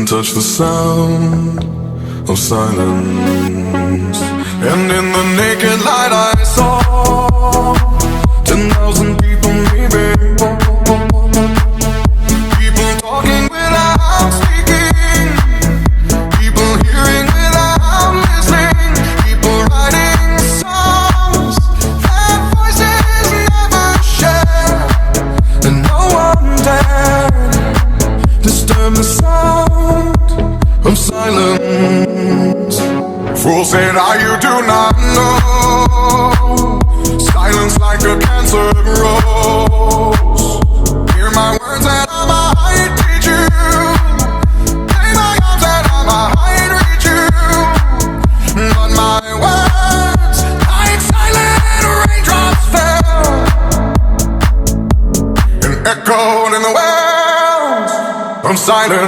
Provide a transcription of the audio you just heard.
touch the sound of silence. And in the naked light I saw 10,000 people maybe. People talking without speaking, people hearing without listening, people writing songs that voices never share. And no one dared disturb the sound of silence. Fool said, you do not know. Silence like a cancer grows. Hear my words and I might teach you. Lay my arms and I might reach you. But my words, like silent raindrops fell and echoed in the wells of silence.